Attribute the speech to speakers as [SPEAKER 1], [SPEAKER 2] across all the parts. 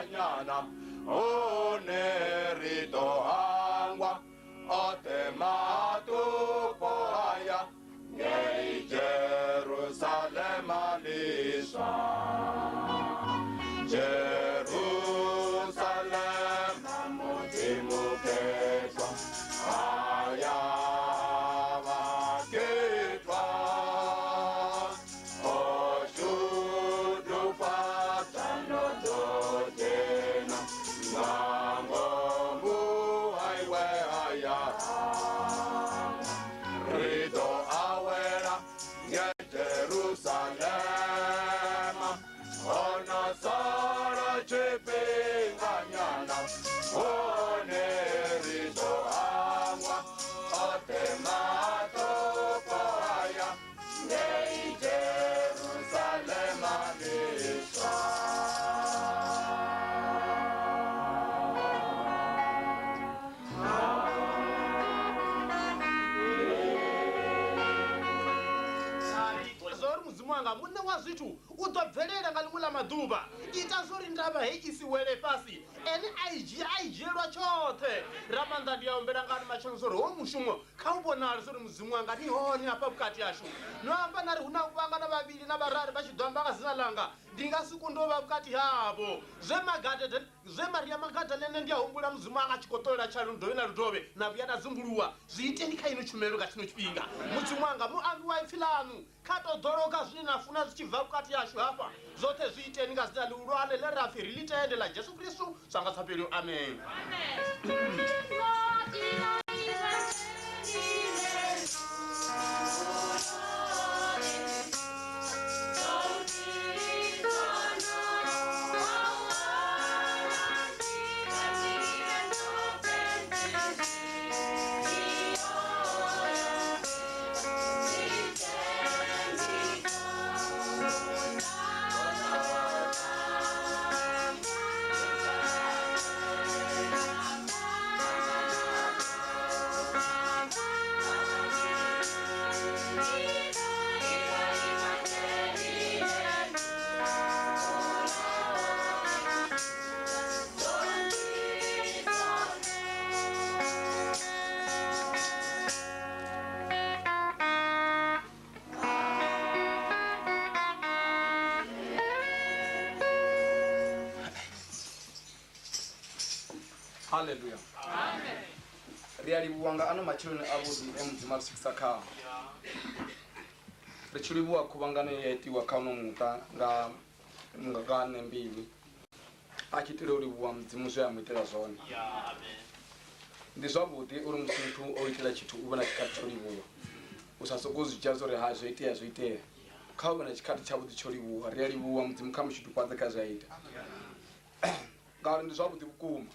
[SPEAKER 1] chipinganyana Onerito hangwa Otema tupoaya Ngei Jerusalem alisha Jerusalem namudimuketwa Aya waketwa Oshudu patano dodena Nangomu aiwe aya Rido awera Nye Jerusalem Ona sara chipinganyana Onerido angwa Otemato poaya Nei Jerusalem alisha
[SPEAKER 2] Mwanga munne wa zvitu utobvelela ngalimula maduva itazori ndava hei isiwele pasi eni aijelwa chothe ramanda ndiyaombera ngani machanosoro womushumo kaubonari sori muzimu wanga nihoni apa bukati yashu noamba nari huna kuvangana vaviri navarari vachidhamba ngazina langa ndingasikundova bukati havo zvemaria magadhalene ndiyahumbura muzimu wanga chikotorera chari rudove narudove navuyana zimbuluwa zviiteni kaino chumero kachinochipinga muzimu wanga muambi waipfilanu katodhoroka zvinafuna zvichibva bukati yashu hapa zote zviiteni ngazina liurwane lerafi rilitende la Jesu Kristu sangatsaperi amen.
[SPEAKER 3] Hallelujah. Amen. Reali buwanga ano machiloni abudi emudzima sikisaka. Rechuli buwa kubangana yeti wakano muta nga nembili. Achitire uri buwa mdzimu zwa mwitela zone.
[SPEAKER 2] Yeah, amen.
[SPEAKER 3] Ndizwabuti uri msintu oitela chitu ubona chikati choli buwa. Usasogozi jazore hazo ite. Kaubona chikati chabuti choli buwa. Reali buwa mdzimu kama chitu kwanza kazaita. Ngari ndizwabuti bukuma.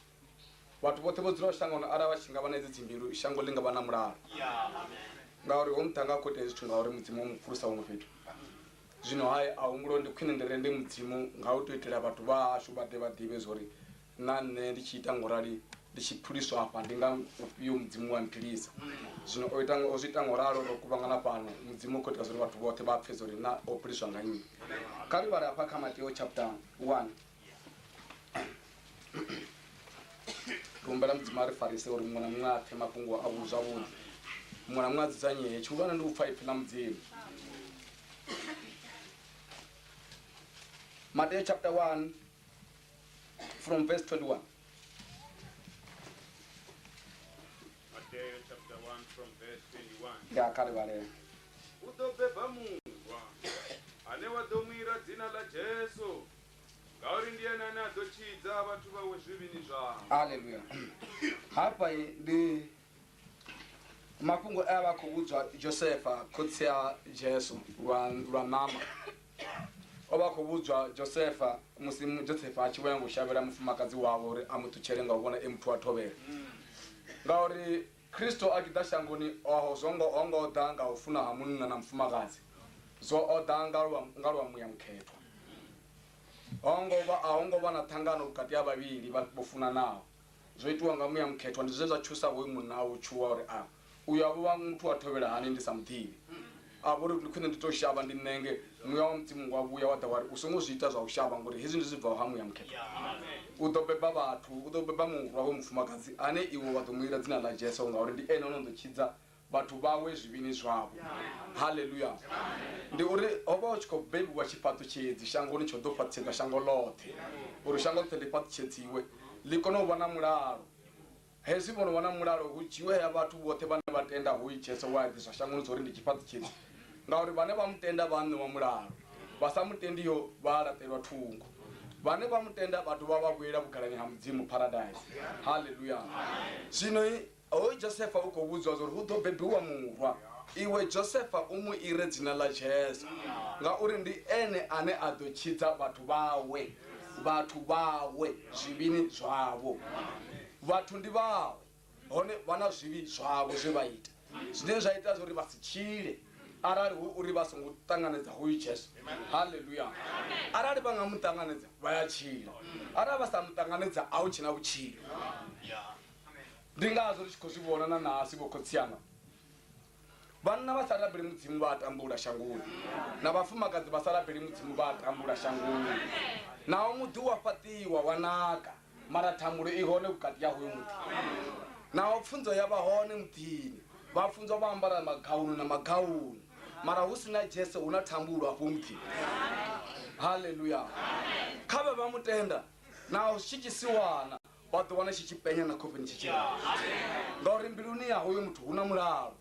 [SPEAKER 3] Watu bote bodzira shangona ara bashinga baneze dzimbiru shango linga bana murara.
[SPEAKER 2] Yeah, amen.
[SPEAKER 3] Ngauri omutanga kote zithunga uri mudzimu omupfurusa umufetu. Zvino hayi aumulondi kwinenderende mudzimu ngautoitira abantu bashu badive zori nane ndichiita ngorali ndichipfuriswa apa ndinga uyo mudzimu wampirisa. Zvino oitanga ozita ngoralo rokuvangana pano mudzimu kote zori watu bote bapfe zori na opriswa nganyini. Kali bari apa kama Matthew chapter 1. Kumbala mdzimari farise uri mwana mwathe mapungu abuza budi mwana mwadzanye chuvana ndi upfa ipfina mdzimu. Matthew chapter 1 from verse 21.
[SPEAKER 4] Matthew chapter 1 from verse 21.
[SPEAKER 3] Ya kale bale
[SPEAKER 4] Utobeba mungwa ane wadomira dzina la Jesu ngauri ndiye nani adochidza abantu bawe zvivini zvavo.
[SPEAKER 3] Hallelujah. Hapa ndi mapungu ava kubudzwa Josefa kutsia Jesu lwa mama. Oba kubudzwa Josefa musimu Josefa achiwenga ushavera mufumakazi wavo uri amutucherenga ubona emtu atobera. Ngauri Kristo akidashangoni oho zongo ongo danga ufuna hamunna na mfumakazi. Zo odanga ngalwa muyamkhetwa. Ongo bana tangano kati ya babiri bafuna nawo. Zoitwa ngamuya mkhetwa ndizeza chusa we munawo chuwa uri uyo abo mtu atobera hani ndisamthili. avori ndi khwine ndi to shavha ndi nenge muya wa mudzimu wa vhuya wa ḓa wari u songo zwi ita zwa u shavha ngori hezwi ndi zwi bvaho ha muya mukhetha u ḓo beba vhathu u ḓo beba murwa wa mufumakadzi ane iwe wa ḓo mu ira dzina ḽa Jesu ngauri ndi ene ono ḓo tshidza vhathu vhawe zwivhini zwavho. Haleluya. Ndi uri hovha hu tshi khou bebiwa tshifhaṱo tshedzi shangoni tsho ḓo fhaṱisedza shango ḽoṱhe uri shango ḽoṱhe ḽi fhaṱishedziwe ḽi kone u vha na mulalo. Hezwi vhono vha na mulalo hu dzhiwe ya vhathu vhoṱhe vhane vha tenda hu Jesu wa ḓiswa shangoni zori ndi tshifhaṱo tshedzi ngauri vhane vha mutenda vha ṋewa mulalo vha sa mutendiyo vha laṱelwa thungo vhane vha mutenda vhathu vha vha vhuela vhugalani ha mudzimu paradise. Haleluya. Zwino hoyu Josefa u khou vhudziwa zori hu ḓo bebiwa murwa iwe Josefa u mu ire dzina ḽa Jesu ngauri ndi ene ane a ḓo tshidza vhathu vhawe zwivhini zwavho. Vhathu ndi vhawe hone vha na zwivhi zwavho zwe vha ita zwine zwa ita zori vha si tshile arali hu uri vha songo ṱanganedza hoyu Jesu. Haleluya. Arali vha nga mu ṱanganedza vha ya tshila arali vha sa mu ṱanganedza a hu tshina vhutshilo. Ndi ngazwo ri tshi khou zwi vhona na nasi vho khotsiana vhanna vha sa rabeli mudzimu vha a tambula shangoni na vhafumakadzi vha sa rabeli mudzimu vha a tambula shangoni naho muḓi wa fhaṱiwa wa naka mara thambulo i hone vhukati ya hoyo muthu naho pfunzo ya vha hone muḓini vha funzwa vha ambara magaunu na magaunu mara hu sina Jesu hu na thambulo afho muḓini. Haleluya. Kha vha mutenda naho tshi tshisiwana vha ḓo wana tshi tshipenya na khofheni tshitshila ngauri mbiluni ya hoyo muthu hu na mulalo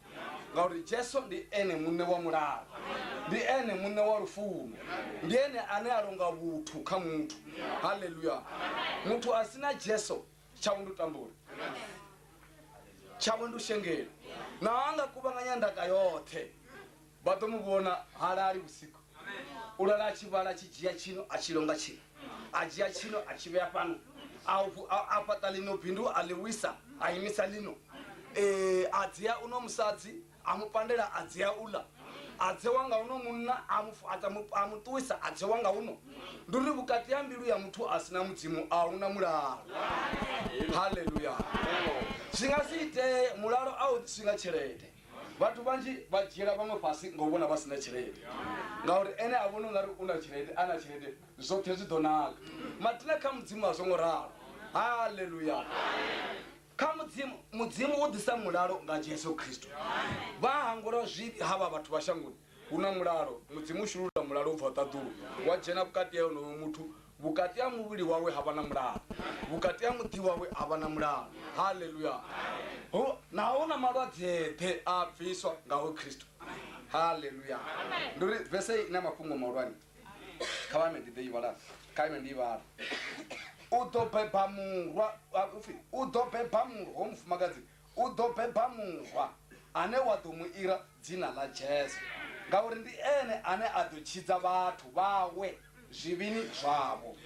[SPEAKER 3] ngauri Jesu ndi ene muṋe wa mulalo ndi ene muṋe wa lufuno ndi ene ane a longa vhuthu kha muthu. Haleluya. Muthu a sina Jesu tshawe ndi u tambula tshawe ndi u shengela na anga kuvhanganya ndaka yoṱhe vha ḓo mu vhona halali vhusiku u lala a tshi vhala a tshi dzhia tshino a tshi longa tshino a dzhia tshino a tshi vhea fhano a fhaṱa ḽino bindu a ḽi wisa a imisa ḽino a dzhia uno musadzi a mu pandela a dzhia uḽa a dzewa nga uno munna a mu ṱuwisa a dzewa nga uno ndi uri vhukati ha mbilu ya muthu a sina mudzimu a huna mulalo. Haleluya. Zwi nga si ite mulalo a u ḓisi nga tshelede vhathu vhanzhi vha dzhiela vhaṅwe fhasi nga u vhona vha sina tshelede ngauri ene a vhona ungari u na tshelede a na tshelede zwoṱhe zwi ḓo naka matina kha mudzimu a songo ralo. Haleluya. Kha mudzimu u ḓisa mulalo nga Jesu Kristo vha hangula zwivhi havha vhathu vha shangoni hu na mulalo mudzimu u shulula mulalo u bva ṱaḓulu wa dzhena vhukati ha honoyo muthu vhukati ha muvhili wawe ha vha na mulalo vhukati ha muḓi wawe ha vha na mulalo. Haleluya. Naho na malwadze eṱhe a bviswa nga hoyu Kristo. Haleluya. Ndi uri vese ina mafhungo mahulwane kha vha ndi ḓe ivala kha ime ndi ivala u ḓo beba murwa u ḓo beba murwa mufumakadzi u ḓo beba murwa ane wa ḓo mu ira dzina ḽa Jesu ngauri ndi ene ane a ḓo tshidza vhathu vhawe zwivhini zwavho.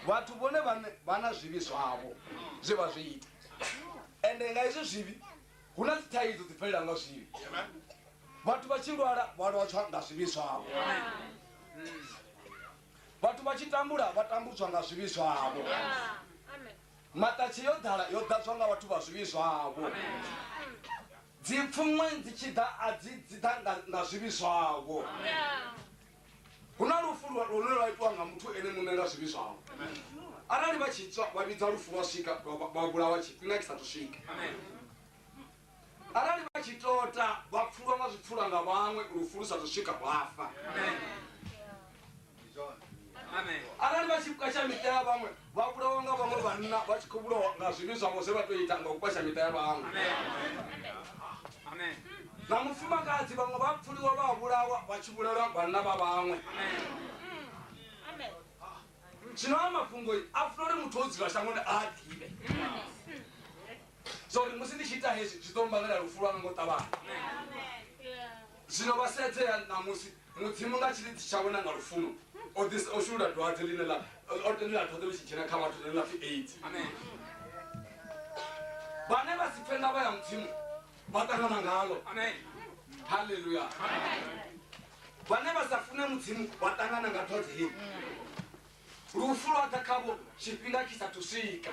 [SPEAKER 3] Vhathu vhone vha na zwivhi zwavho zwe vha zwi ita ende nga izwo zwivhi hu na dzi thaidzo dzi bvelela nga zwivhi vhathu vha tshi lwala vha lwadzwa nga zwivhi zwavho vhathu vha tshi tambula vha tambudzwa nga zwivhi zwavho maṱatshi yo ḓadzwa nga vhathu vha zwivhi zwavho dzi pfumwe dzi tshi ḓa a dzi ḓa nga zwivhi zwavho hu na lufu lune lwa itiwa nga muthu ene muṋe nga zwivhi zwavho arali vha tshi tswa vha vhidza lufu lwa swika vha vhulawa tshifhinga tshisa thu swika arali vha tshi tota vha pfulwa nga zwipfulwa nga vhaṅwe lufu lu sa thu swika vhafa. Arali vha tshi kwasha miṱa ya vhaṅwe vha vhulawa nga vhaṅwe vhanna vha tshi khou vhulawa nga zwivhi zwavho zwe vha tou ita nga u kwasha miṱa ya vhaṅwe. Na mufumakadzi vhaṅwe vha pfuliwa vha vhulawa vha tshi vhulawa vhanna vha vhaṅwe. Zwino ha mafhungo a funa uri muthu o dzula shangoni a ḓivhe zori musi ndi tshi ita hezwi zwi ḓo mbangela lufu lwanga ngo ṱavhanya. Zwino vha sedzea namusi mudzimu nga tshilidzi tshawe na nga lufuno o shulula dwadze ḽine ḽa dwadze ḽi tshi dzhena kha vhathu ḽine ḽa pfi AIDS. Vhane vha si pfe ndavha ya mudzimu vha ṱangana ngalo. Haleluya. Vhane vha sa fune mudzimu vha ṱangana nga dwadze heḽi lufu lwa ḓa khavho tshifhinga tshi sa thu swika.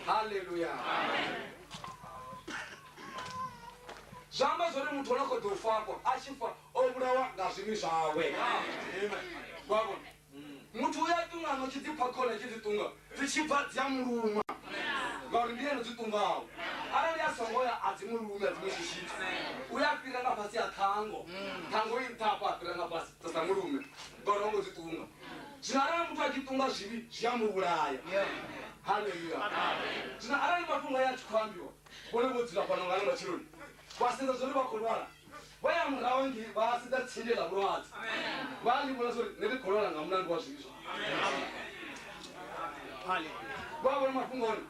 [SPEAKER 3] Haleluya. zamba zori muthu ono khoḓo ufakwa a tshi fa o vhulawa nga zwimi zwawe wabona muthu uya tunga no tshi dipha khona tshi ṱunga dzi tshi bva dzi a muluma ngauri ndi ene dzi ṱungaho arali a songo ya a dzi mulumi a dzi mushishitshi uya fhira nga fhasi ya ṱhango i nṱhafha a fhira nga fhasi dza sa mulume ngauri ongo dzi ṱunga zwino arali muthu a tshi ṱunga zwivhi zwi a muvhulaya haleluya zwino arali mafhungo aya a tshi khou ambiwa vhone vho dzula fhano nga matsheloni vha sedza zwori vha khou lwala vha ya murahu ngei vha sedza tsinde ḽa vhulwadze vha ḽi vhona zwori nṋe ndi khou lwala nga mulandu wa zwivhi vha vhona mafhungo one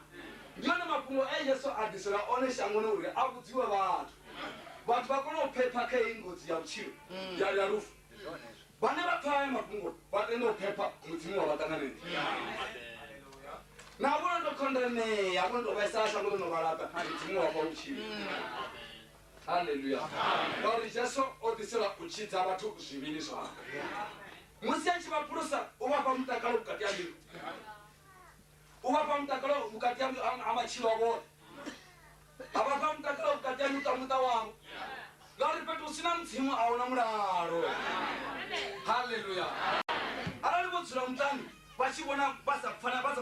[SPEAKER 3] ndi one mafhungo e Yesu a ḓisela one shangoni uri a vhudziwe vhathu vha kone u phepha kha heyi ngudzi ya vhutshilo ya lufu vhane vha pfa haya mafhungo vha tende u phepha mudzimu wa vhaṱanganeni na vhone ndo khondeneya vhone ndo vhaisala shangoni no vhalata mudzimu wa vhutshilo haleluya ngauri Jesu o ḓisela u tshidza vhathu zwivhili zwavho musi a tshi vha phulusa u vha fha mutakalo vhukati ha mbilu u vha fha mutakalo vhukati ha matshilo avho a vha fha mutakalo vhukati ha muṱa wavho ngauri fhethu hu sina mudzimu a huna mulalo haleluya arali vho dzula muṱani vha tshi vhona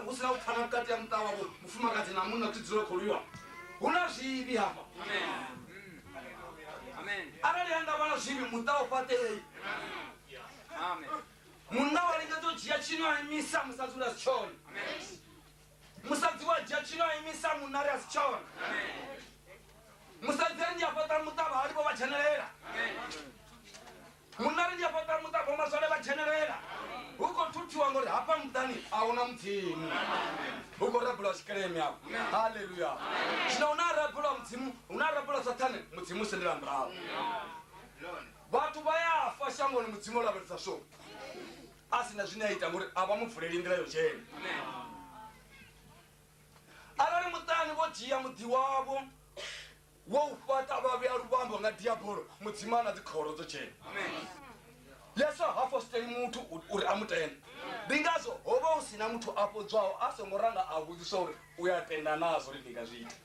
[SPEAKER 3] hu sina u pfana vhukati ha muṱa wavho mufumakadzi na munna kuti dzule khou lwiwa hu na zwivhi hafha arali anga vha na zwivhi muṱa u fhaṱei munna wa lingedza u dzhia tshino a imisa musadzi uri a si tshone musadzi wa dzhia tshino a imisa munna ri a si tshone musadzi ri ndi a fhaṱa muṱa vhahali vha dzhenelela munna ri ndi a fhaṱa muṱa vho maswale vha dzhenelela hu khou thuthiwa ngori hafha muṱani a huna mudzimu hu khou rabulwa tshikelemi afho haleluya zwino hu na rabulwa mudzimu hu na rabulwa sathane mudzimu sendela murahu vhathu vha ya fa shangoni mudzimu o lavhelesa so a sina zwine a ita ngori a vha mubvuleli nḓila yo dzhena arali muṱani vho dzhia muḓi wavho wo u fhaṱa vha vhea luvhambo nga diabolo mudzimu a na dzikhoro dzo dzhena Yesu ha fosteli muthu uri a mutende ndi ngazwo ho vha hu sina muthu a fhodzwaho a songo ranga a vhudzisa uri u ya tenda nazwo uri ndi nga zwi ita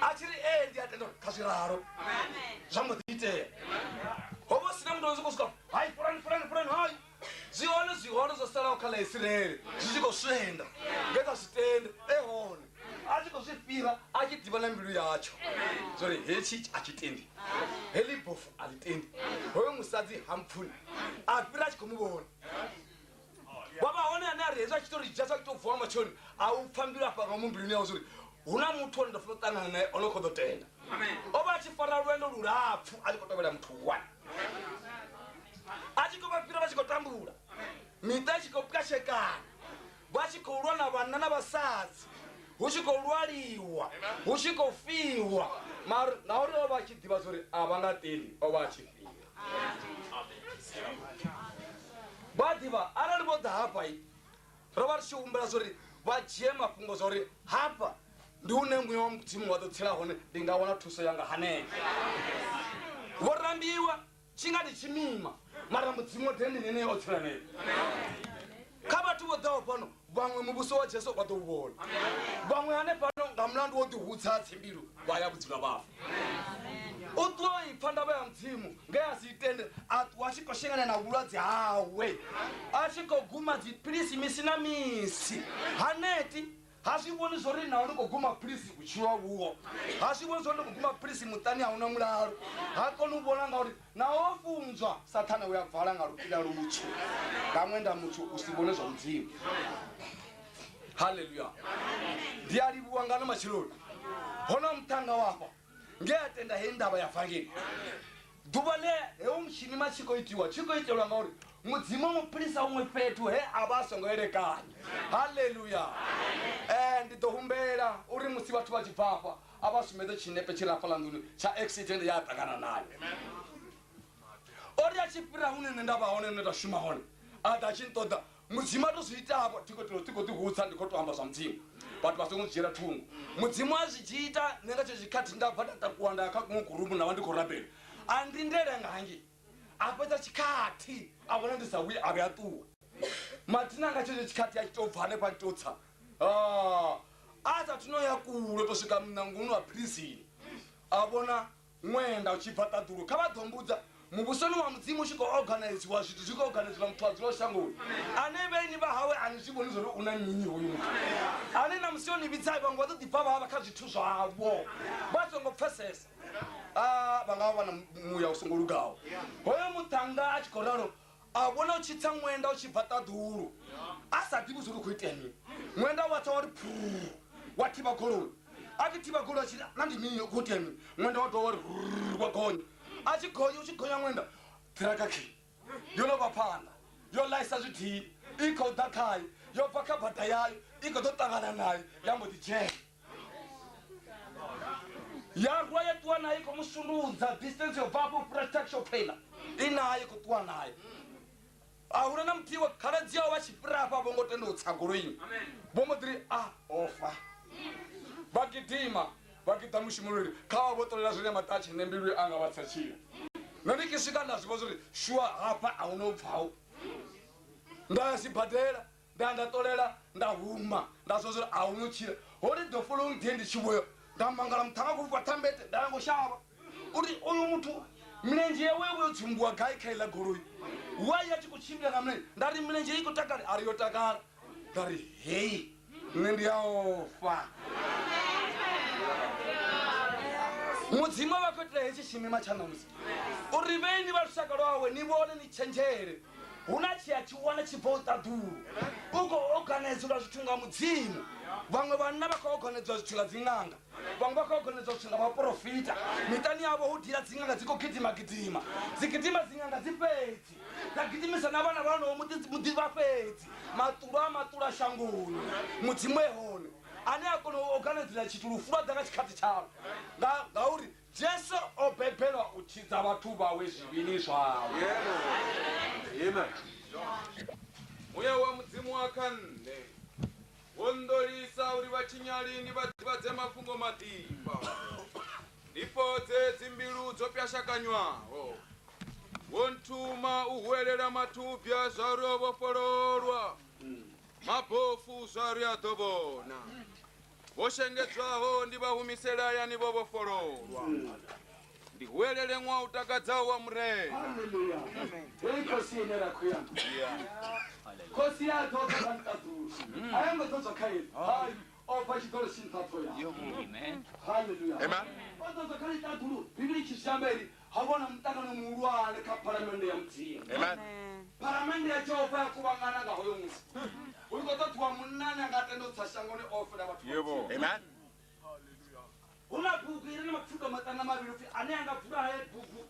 [SPEAKER 3] a tshi ri ndi a tenda uri kha zwi ralo zwa mbo ḓi itea ho vha hu sina muthu o swika hayi furani hayi zwihone zwo salaho kha ḽa Israeli zwi tshi khou swenda ngeka zwi tende hone a tshi khou zwi fhira a tshi ḓivha na mbilu yatsho zwori hetshi a tshi tendi heḽi bofu a ḽi tendi hoyo musadzi ha mpfuni a fhira a tshi khou mu vhona wa vha hone ane a ri hezwi a tshi tou ri Jesu a tshi tou vuwa matshoni a u pfha mbilu afha nga mumbiluni yawo zwori hu na muthu one ndo funa u ṱangana naye ono khou ḓo tenda o vha a tshi fara lwendo lulapfu a tshi khou tovhela muthu one a tshi khou vha fhira vha tshi khou tambula miṱa i tshi khou pwashekana vha tshi khou lwa na vhanna na vhasadzi hu tshi khou lwaliwa hu tshi khou fiwa mara na uri o vha a tshi ḓivha zwori a vha nga tendi o vha a tshi fira vha ḓivha arali vho ḓa hafha ro vha ri tshi humbela zwori vha dzhie mafhungo zwori hafha ndi hune muya wa mudzimu wa ḓo tsela hone ndi nga wana thuso yanga hanefho vho rambiwa tshi nga ndi tshimima mara mudzimu dendi nene o tsela naye kha vhathu vho ḓaho fhano vhaṅwe muvhuso wa Jesu vha ḓo u vhona vhaṅwe hanefhano nga mulandu wo ḓihudza tsimbilu vha ya vhudzula vhafa u ṱuwa ipfha ndavha ya mudzimu nge a si itende a ṱuwa a tshi khou shengana na vhulwadze hawe a tshi khou guma dziphilisi misi na misi haneti ha zwi vhoni zwori naho ndi khou guma philisi vhutshilo vhuwo ha zwi vhoni zwori ndi khou guma philisi muṱani a huna mulalo ha koni u vhona ngauri naho o funzwa sathana u ya vala nga lukila lutswu nga ṅwenda muthu u si vhone zwa mudzimu haleluya ndi a livhuwa ngano matshiloni hono muṱhanga wafha nge a tenda heyi ndavha ya vangeli ḓuvha le hewo mutshini tshi khou itelwa ngauri mudzimu muphilisa huṅwe fhethu he a vha a songo elekanya haleluya ndi ḓo humbela uri musi vhathu vha tshi bva afha a vha sumedze tshinepe tshi rafha ḽanduni tsha accident ya a ṱangana nayo ori a tshi fhira hune nṋe nda vha hone nṋe nda shuma hone a ḓa tshi nṱoḓa mudzimu a tou zwi itavho ti khou ḓihudza ndi khou tou amba zwa mudzimu vhathu vha songo dzhiela thungo mudzimu a zwi tshi ita nṋe nga tsho tshikhathi nda bva nda takuwa nda ya kha kuṅwe gurupu nda vha ndi khou rabela a ndindele ngangi a fhedza tshikhathi a vhona ndi sa vhuyi a vhe a ṱuwa mathina nga tshetsho tshikhathi a tshi tou bva hanefha tshi tou tsa a sathu no ya kule to swika mnangoni wa prisini a vhona ṅwenda u tshi bva ṱaḓulu kha vha ḓombudza muvhusoni wa mudzimu u tshi khou organiziwa zwithu zwi khou organiziwa muthu a dzulaho shangoni ane vhaini vha hawe ani zwi vhoni zwori u na mini hoyu muthu ane na musi oni vhidzai vhaṅwe vha ḓo ḓi bva vhavha kha zwithu zwavho vha songo pfesesa vha nga vha na muya u songo lugaho hoyo muṱhanga a tshi khou ralo a vhona u tshi tsa ṅwenda u tshi bva ṱaḓulu a sa ḓivhi zwori u khou itea mini ṅwenda wa tsa wari phu wa thivha goloni a tshi thivha goloni a tshi na ndi mini u khou itea mini ṅwenda wa dovha wari wa gonya a tshi gonya u tshi gonya ṅwenda ṱiraka khi yo no vha phanḓa yo ḽaisa zwithihi i khou ḓa khayo yo bva kha bada yayo i khou ḓo ṱangana nayo ya mbo ḓi dzhena ya rwa ya ṱuwa nayo i khou mu sundudza distance yo bvafho protection paina i nayo i khou ṱuwa nayo a huna na muthihi wa khaladzi yawo vha tshi fhira hafha vho ngo tenda u tsa goloini vho mbo ḓiri ofa vha gidima vha gida mushumuloni kha vha vho ṱolela zwine maṱatshi ne mbilu a nga vha tsatshila nṋe ndi tshi swika nda zwivha zwori shuwa hafha a hu no bvaho nda ya sibadela nda nda ṱolela nda huma nda zwa zwori a hu no tshila hori the following day ndi tshi vhuya nda mangala muṱhanga khou fha thambete nda yango shavha uri oyu muthu milenzhe yawe yo tsumbuwa gai kha iḽa goloi wai a tshi khou tshimbila nga milenzhe nda ri milenzhe i khou takala a ri yo takala nda ri hei nṋe ndi ya ofa mudzimu vha khou itela hetshi tshimima tsha ṋamusi uri vheni vha lushaka lwawe ni vhone ni tshenzhele hu na tshi a tshi wana tshi bva u ṱaḓulu u khou organizelwa zwithu nga mudzimu vhaṅwe vhanna vha khou organizelwa zwithu nga dziṅanga vhaṅwe vha khou organizelwa zwithu nga vhaprofita miṱani yavho hu dila dziṅanga dzi khou gidima dzi gidima dziṅanga dzi fhedzi dza gidimisa na vhana vhanoho muḓi vha fhedzi maṱula shangoni mudzimu e hone ane a kona u organizela tshithu lufu lwa ḓa nga tshikhathi tshawe ngauri jesu o bebelwa u tshidza vhathu vhawe zwivhini zwawe
[SPEAKER 4] muya wa mudzimu wa kha nṋe wo nḓolisa uri vhatshinyali ndi vhaḓivhadze mafhungo maḓivha ndi fhodze dzimbilu dzo pwashakanywaho wo nthuma u hwelela mathubya zwauri o vhofhololwa mabofu zwauri a ḓo vhona vho shengedzwaho ndi vhahumiselayani vho vhofhololwa ndi hwelele ṅwaha u takadzaho wa murena
[SPEAKER 3] khosi ine ra khou ya khosi ya ḓo ḓa nga ṱaḓulu a yo ngo ḓodzwa kha iḽi hai o bva tshiḓolo tshi nṱhatho ya halleluya o ḓodzwa kha ḽi ṱaḓulu bibili tshi zwi amba iri ha vhona muṱangano muhulwane kha phalamennde ya mudzimu phalamennde ya jehova ya kuvhangana nga hoyo musi hu khou ṱoḓiwa munnani a nga tenda u tsa shangoni o fela vhathu hu na bugu ire na mapfundo maṱana mavhili upfi ane a nga vula haye bugu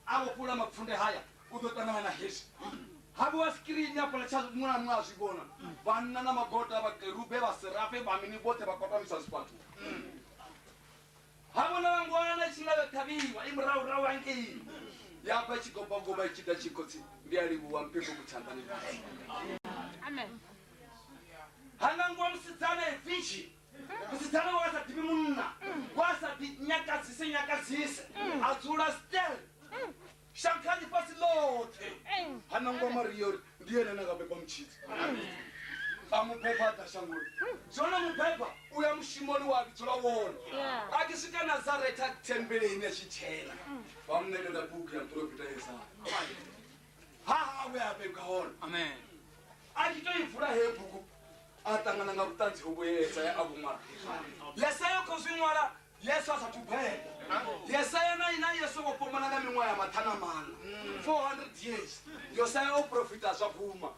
[SPEAKER 3] a vhofhula mapfunde haya u ḓo ṱangana na hezwi havhiwa skirini hafhaḽa tsha muṅwe na muṅwe a zwi vhona vhanna na magota vhakerube vhaserafe vhamini vhoṱhe vha kwatamisa zwifhathu ha vhona vhangwana tshi nga ṱhavhiwa i murahu hangei ya bva tshigobagoba i tshi ḓa tshikotsi ndi a livhuwa mpefho kutshanḓani ha nga ngowa musidzana evishi musidzana wa sa ḓivhi munna wa sa ḓi nyakadzise a dzula stel shankani fhasi ḽoṱhe ha na ngowa mariya uri ndi ene na nga beba mutshidzi a mubeba a ḓa shangoni zwone mubeba u ya mushumoni wa vhidzula wone a tshi swika nazareta thembeleni ya tshitshena va mu ṋekedza bugu ya muprofita yesaya ha hawe a bebwa hone a tshi to i vula heyo bugu a ṱangana nga vhuṱanzi hovho yesaya a vhuṅwala yesaya khou zwi ṅwala yesu a sathu beba yesaya na ina yesu vho fhambana nga miṅwaha ya maṱhanamana 400 years yesaya o profita zwa guma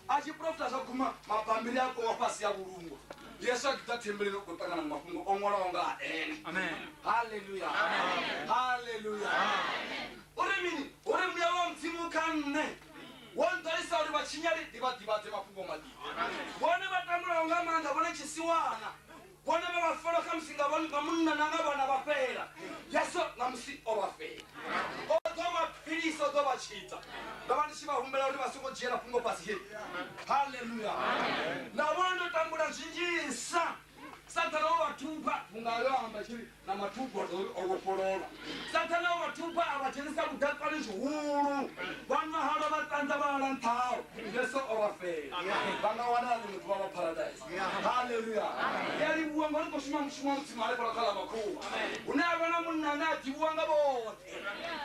[SPEAKER 3] a tshi profita zwa guma mabambiri a kowa fhasi ya vhulungo yesu a ḓa thembeleni u khou ṱangana nga mafhungo o ṅwalaho nga ha ene halleluya halleluya uri mini uri muya wa mudzimu kha nṋe wo nḓolisa uri vhatshinyali ndi vhaḓivhadze mafhungo maḓivha vhone vha tambulaho nga maanḓa vhone tshisiwana vhone vha vhafela kha musi nga munna na nga vhana vha fela yesu nga musi o vha fela o ḓo vha philisa o ḓo vha tshidza ndo vha ndi tshi vha humbela uri vha songo dzhiela fhungo fhasi he halleluya na vhone ndo tambula zwinzhisa Satana o vhathupa vhunga amba tshiri na mathupha o vhofhololwa Satana o vhathupa a vha dzhenisa vhudakali zwihulu vhana halo vha ṱanza vhala nṱhaho yesu o vha fela vha nga wana ni muthu wa paradise halleluya ya livhuwa mali ko shuma mushumo mutsimale kola kala makhu una bana munna na dibuanga bote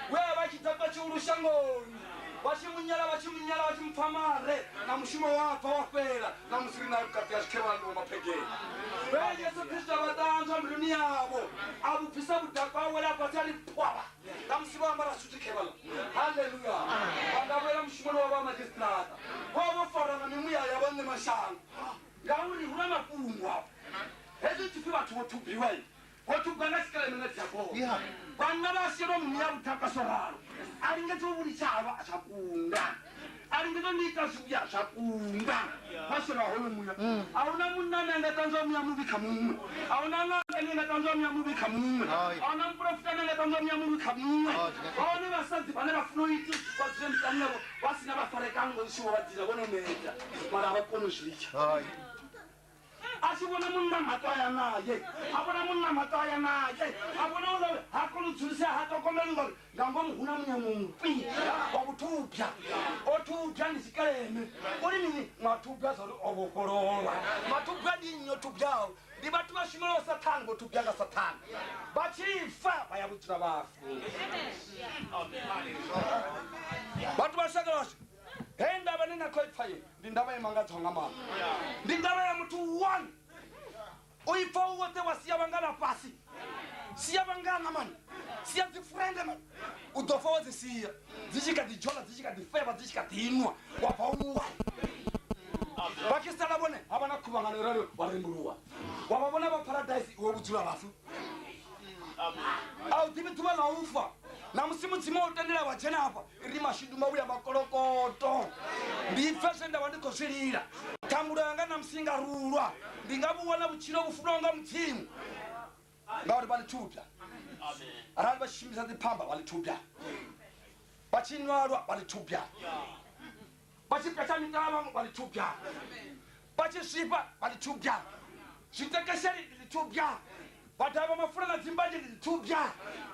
[SPEAKER 3] we ba kitapa tshulu shangoni bachimunyala bachimfamare na mushumo wapha wafela na musirina ukati ashikebana ngomaphekeni we Yesu Kristo abatanzwa mluni yabo abupisa budakwa wela patali pwala na musiba mara sutikebala haleluya bandabela mushumo waba magistrata wabo fara na mimuya yabone mashanga ngauri huna mafungwa hezo tifiwa tubiwe wotubana sikale mena tsako bana basiro munya butakasararo aringeto buri cyaba ashakunda aringeto nitasuya ashakunda basira hono munya auna munana ngatanzo munya mubika mumwe auna ngane ngatanzo munya mubika mumwe auna profitana ngatanzo munya mubika mumwe auna basazi bana bafluiti bazemtana basina bafarekango shuwa badira bono meta mara bakono shiricha asibona munna mataya naye abona munna mataya naye abona ulo hakulu tsulisa hatokomengo ngambo mhuna munyamumpi wabutupya otupya nisikaleme uri nini matupya zalo obokorola matupya dinyo tupyao libatu bashimolo satani botupya ga satani bachifa bayabutsira bafu batu bashagarosh henda banina koifaye ndindaba yemanga thonga mama ndindaba ya mtu one uifa wote wasiyabangana pasi siyabangana man siya different man udofa wazisiya zishika dijola zishika difeva zishika dinwa wapa umuwa bakisala bone abana kubangana rero warimburuwa wababona ba paradise wobutsula bafu au tibi tuba na ufa na musimu tsimo utendela wachena hapa irima shiduma buya bakolokoto ndifese ndabandi koshirira tambulanga na msinga rulwa ndingabuwana buchiro bufunonga mutimu ngawari bali tupya arali bashimisa dipamba bali tupya bachinwalwa bali tupya bachipya mitaba bali tupya bachishipa bali tupya shitekesheri bali tupya bataba mafuna na zimbaje bali tupya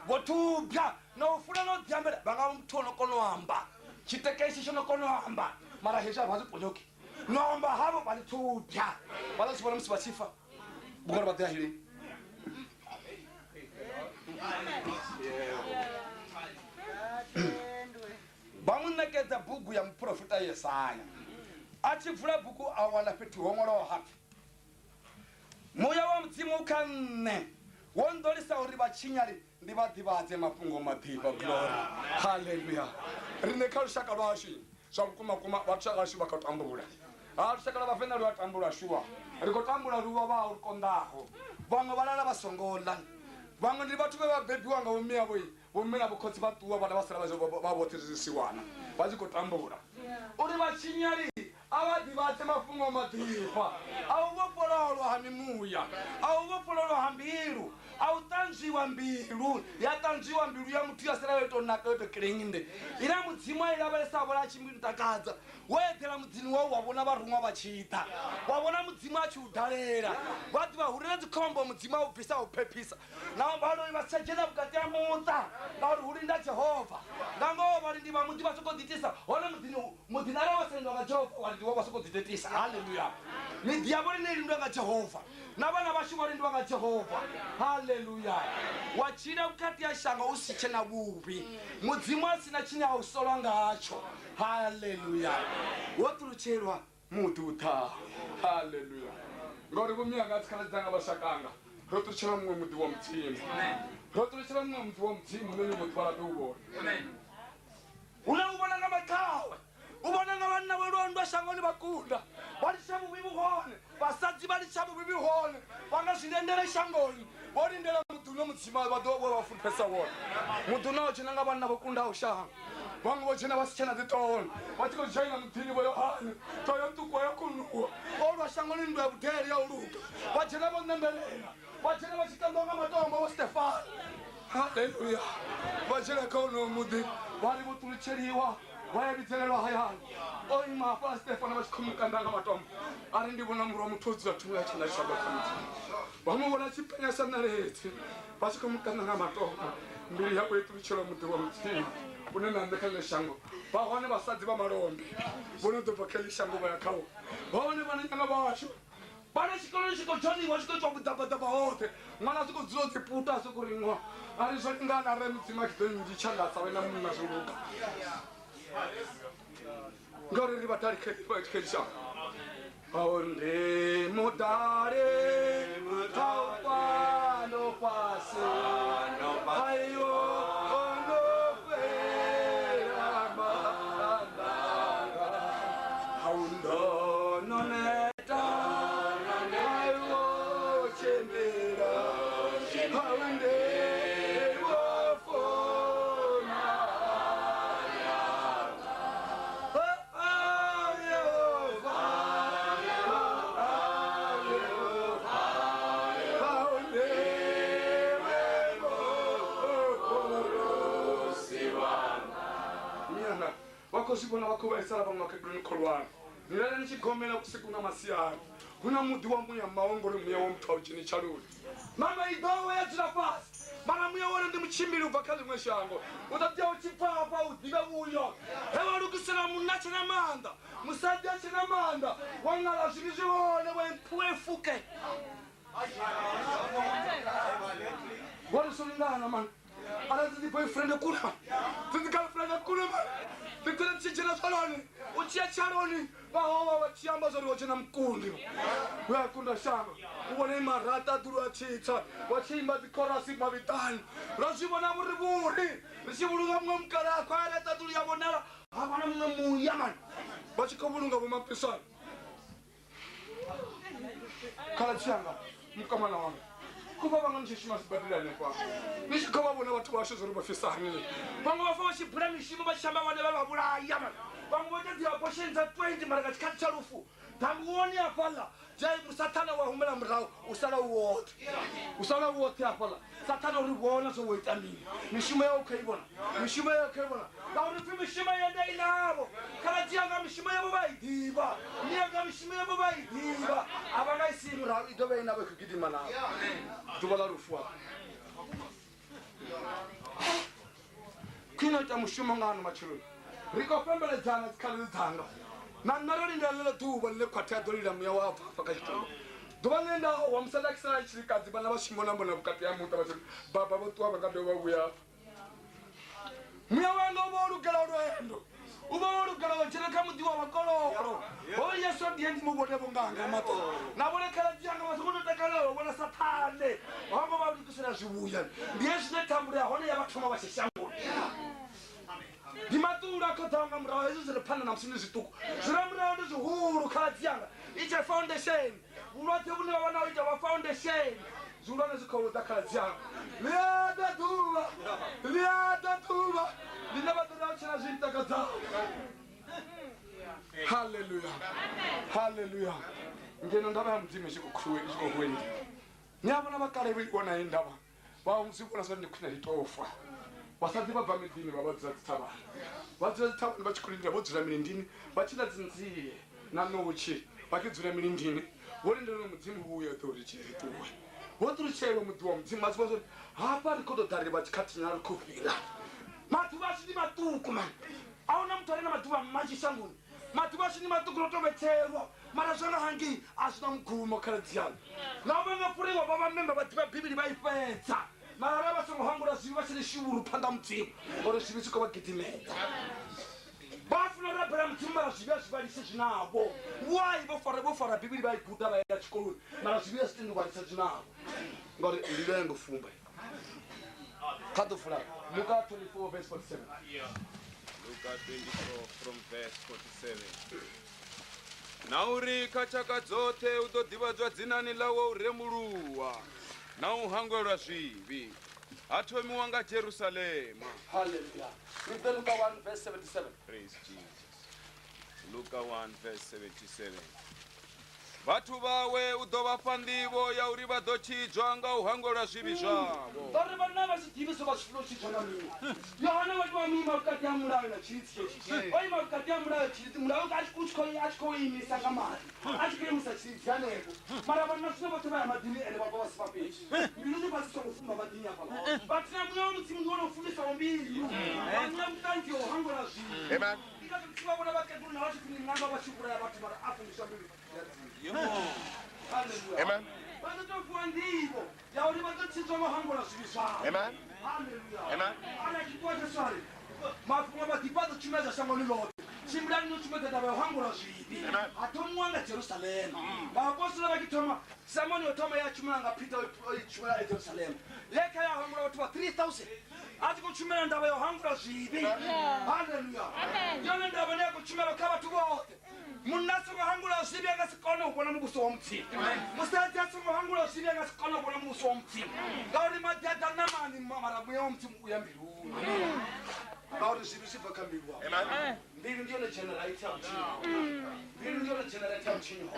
[SPEAKER 3] botupya no ufuna no diambela banga umthono kono hamba chitekeshi shono kono hamba mara hesha bazi ponyoki no hamba habo bali tupya bala sibona msibasifa bukora batahiri bamunekeza bugu ya mprofita Yesaya achivula bugu awala peti wongolo hapi moya wa mtimu kanne wondolisa uri bachinyali ndibadibaze mapungo madiba glory hallelujah rine karushaka lwashi sabukuma kuma wachagashi bakatambula arushaka labafena lwatambula shuwa rikotambula ruwa ba ukondaho bango balala basongola bango ndibatume babebi wanga umia boyi umena bukotsi batuwa bana basala babotizisiwana bazikotambula uri bachinyali abadibaze mapungo madiba awubopololo hamimuya awubopololo hambiru autanjiwa mbiru yatanjiwa mbiru ya mutu yasera yeto nakayoto kirenginde ira mudzimwa irabalesa bola chimbiri takadza wedela mudzini wo wabona barumwa bachita wabona mudzimwa achudalera vati vahurira dzikombo mudzimwa ubvisa upepisa nawo balo ibasajela bukati ya muta ngari hurinda Jehova ngango bali ndi bamuti basokoditisa ona mudzina rawo sendo nga Jehova wali ndi basokoditisa haleluya ni diaboli ne lindo nga Jehova nabana bashimali ndo nga Jehova haleluya wachira ukati ya shanga usichena bubi mudzimwa sina chinya usola ngacho haleluya wotulucherwa mututa haleluya ngori bumya ngatsikhala dzanga bashakanga rotuluchera mwe mudi wa mtima rotuluchera mwe mudi wa mtima ne mutwala dubo ubona ngamakhawe ubona ngabanna belondo shangoni bakunda bali shabu bibuhone basazi bali shabu bibihone bangazindendele shangoni bolindela muduno mutsima badobo bafupesa wona muduno china ngabanna bakunda ushanga bangu bochena basichena zitone batiko jaina mutini bo Yohana toyo tuko yakunuwa olwa shangoni ndo yabuteli ya uluka bachena bonnembelela bachena bashikandonga matombo wa Stefano haleluya bachena kono mudi bali butulucheriwa waya bitelelwa hayani oyi mapa Stefano bashikumukandanga matombo ari ndibona muro mutodzi atuya china shabakamiti bamubona chipenya sanarete bashikumukandanga matombo mbiri yako ituluchera mudi wa mutini unena ndekale shango bahone basadzi ba marombe bono to bakale shango ba yakao bahone bananyanga basho Bana xikolo xiko Johnny wa xiko twa daba hote. Mwana siko dzilo tiputa siko rinwa. Ari swo ngana re mutsima kidoni ndi changa sa wena munna zuluka. Ngori ri batari khetsa. Onde modare mutaupa no pase no ayo ono fera manda haundo no neta ayo chembera haunde Sibona wakuwesala bamakagruni kolwana nilala nichigomela kusiku na masiyani kuna mudi wa muya maongore muya wa mtu chini chaluli mama idowe ya jirafasi mana muya wana ndi mchimbili uvakazi mweshango utatia uchipapa udiga uyo hewa lukisena munache na manda musadi ache na manda wangala zilizione wempuwe fuke wali solingana man ala zidi boyfriend kuna zidi girlfriend kuna man Victor Chichina Saloni, Uchia Charoni, Baho, Chiamba Zorojina Mkundi. We are Kunda Shama, Uonema Rata Dura Chicha, Wachimba the Korasi Mavitan, Rashimana Muriburi, Rashimulum Kara, Kwalata Duliamonella, Havanamu Yaman, Bachikobunga Mapisan. Kalachanga, Mukamana. Kuba banganishimas badilane kwa nishikaba bona watu bashizo rubafisani bango bafashi brand shimo bashamba bane babula yaman bango bajati aposhenza 20 maraka charufu tanguoni apala jai musatana wa humela mrao usala wote apala satana uribona so wetamini mishimo yao kaibona bawo fi mishimo yenda inabo kalajianga mishimo yabo bayidiba niyaga mishimo yabo bayidiba abanga isimra idobe inabo kugidima na tubala rufwa kino ta mishimo ngano machuru riko pembele jana kalithanga na narali ndalala tuba le kwatya dolila muya wa papa kashito Dubanenda wa msadakisana chirikazi bana bashimona mbona bukati ya muta bati baba botwa bakabe babuya Myawa no borugala rwendo uba borugala wachira kamudi wa bakolo oya so diendi mubone bonganga mato nabone kala janga masukuno takalo bona satane wabo babikusira zibuya ndiyeshi netambura hone yabathoma basheshango Dimatura Kutama mrawa zile pana na msini zituku ziramrawa ndo zuhuru kala janga iche foundation Ulote bune wana wita wa foundation Zulana zikawo dakala janga Liada tuba Dinaba tuba chana zinta kata Hallelujah Ngeno ndaba ya mzime shiko kwenye Nyaba na bakale wana indaba Wa msiku na sanje kuna hitofa Wasati baba midini babazira taba Bazira taba bachikulinda bozira milindini bachina zinziye na nochi bakizira milindini Wolindelo mudzimu buya tori chirituwe Wotru chewa mudiwa mudzimu mazwazo hapa rikodo dari bachikati nyaro kufira Matubashi ni matuku man Auna mtu arena matuba maji shanguni Matubashi ni matuku rotobe chewa Marashana hangi asuna mkumo karadziana Nawenga puriwa baba memba batiba bibili baifetsa Mararaba songo hangura ziba shiri shuru panda mtimu Oro shibisi kwa kitimeta Bafuna rabera mtimu marashibia shibali sejinabo Why bofara bibili bai kuda bai ya chikoluni Marashibia sitini wali sejinabo Ngore lilengo fumba Kado fula Luka 24 verse 47
[SPEAKER 4] Luka 24 from verse 47 Nauri kachaka zote udodibadzwa dzinani lawo uremuluwa Na uhangwelwa zvivi atomiwa nga Jerusalema.
[SPEAKER 3] Hallelujah. Read the Luka 1 verse 77.
[SPEAKER 4] Praise Jesus. Luka 1 verse 77. Vatu vawe udovapa ndivo ya uri vadochidzwa nga uhangwelwa zvivi zvavo.
[SPEAKER 3] Vari vana vachidiviso vachidochidzwa na mimi. Yohana watu mimi makati ya mulayo na chitsi chechi. Oi makati ya mulayo chitsi mulayo achikoimisa ngamari. Achikoimisa chitsi yanego. Mara vana sino vatu vaya madini ene baba wasipapechi. Mbiluzi basi kufuma madini hapa. Batina mwana mtimu ngono ufundisa wambili. Batina mtanki uhangwelwa zvivi.
[SPEAKER 4] Amen.
[SPEAKER 3] Ika kuchukua wana bakaduni na watu kuninganga wachikura ya watu mara afundisha mbili. Hallelujah.
[SPEAKER 1] Amen.
[SPEAKER 3] Batatofuwa ndivo yauri batotsinzwa mahangula zvivi zvavo.
[SPEAKER 1] Amen.
[SPEAKER 3] Hallelujah.
[SPEAKER 1] Amen.
[SPEAKER 3] Ana chikwata swari mafunga batipato chimeza shango liloti chimbulani nochimeza ndava yohangula zvivi atomwanga Jerusalema vaapostoli vakitoma samoni yotoma yachumanga pita ichumela eJerusalema leka yahangula kuti va 3000 ati kuchumela ndava yohangula zvivi. Hallelujah. Yona ndava neyakuchumela kavatu vote munasi kuhangula zvivi angasikona kuona mubuso wa mudzimu musati asi kuhangula zvivi angasikona kuona mubuso wa mudzimu ngauri madhadha namani maramu wa mudzimu uyambiruni ngauri zvivi zvibva kambirwa mbiri ndiyo negenerate yamuchini mbiri ndiyo negenerate yamuchini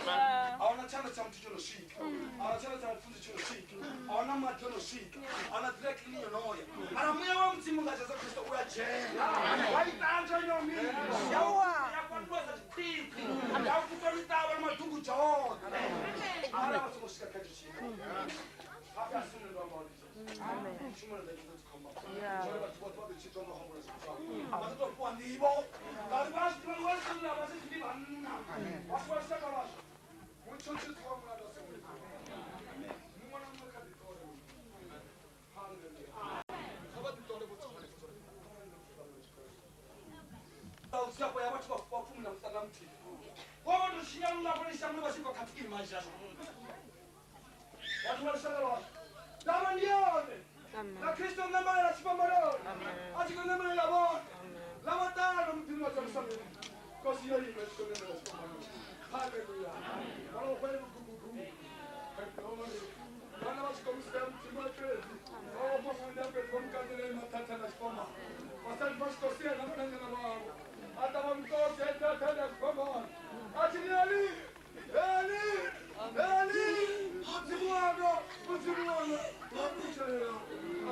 [SPEAKER 3] hauna chana chamuti chonosvika hauna chana chamufundi chonosvika hauna mati yonosvika hauna direkini yonoya maramu wa mudzimu ngachaza kristu uyajena waitanzva nyomi yakwanduwa zachipiki yakutoritava namatungu chaona ara vasongosvika kachishika akasinendwamaoni chimwana ndachitotikomba vatatopuwa ndivo vari vasivanosina vasizvivanna vasivasaka vasvo muchochitswa munadasemumwana mumwe kaditore avaditore usiapo yavati vapfumuna musanga mutivi wavandoshinyanungaponeshamwe vasiva katikiri mazhazvo vatu varisaka vasvo dava ndiyone na kristo ngamara rachipambaroni achikongamara lavona lavatano mutini wa Jerusalema kosi iyo imwe chikongamara rachipambaroni. Haleluya. Vanokwele kugugugu vana vachikomusika mutini wa twezi vavopofundapedwa mukatile matata rachipama vasati vachikosiya navanangana vavo ata vamukosi aitata rachipamani achini eli mudzimu wano vakucherera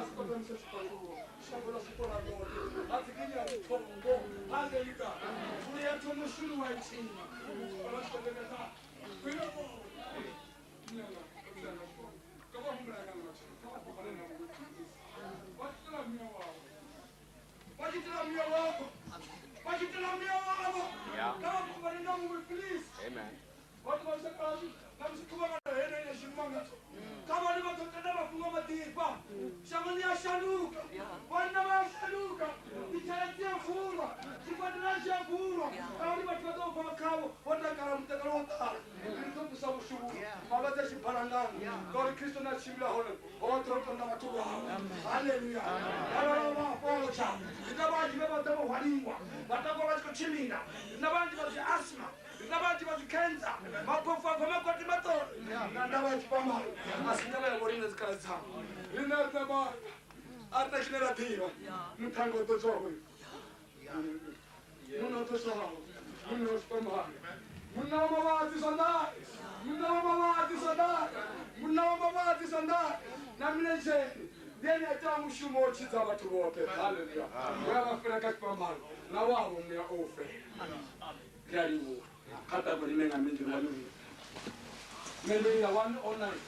[SPEAKER 3] asikotamisa chiparuo shambula sikora moto adzikinya mutombo haleluya uya tomushuru waitini vanachikoteketa kuipo
[SPEAKER 1] Amen.
[SPEAKER 3] What was the cause? Kama alivyotokana mafungo matipa shamani ya shanuka wana wa shanuka itaratia furwa kipadiraji ya furwa kama alivyotokana kwa kawo wanda karamta karota ndio kusabu shubu mabaza shiparangana kwa Kristo na shibla hole otro na matuwa. Haleluya. Baba pocha ndabaji baba tabo walingwa batakuwa kuchilinda ndabaji bazi asma ndabaji bazi kanza mapofu kwa kwa timato na ndabaji pama asindaba ya morina zikaza ina ndaba arta generativa mtango tozo muno tozo muno spama muno mabati sanda muno mabati sanda na mleje ndeni ata mushumo ochiza abantu bote. Haleluya. Wabafuna kakipamalo na wabo mya ofe karibu hata kwa nini ngamenje wanu mimi na one online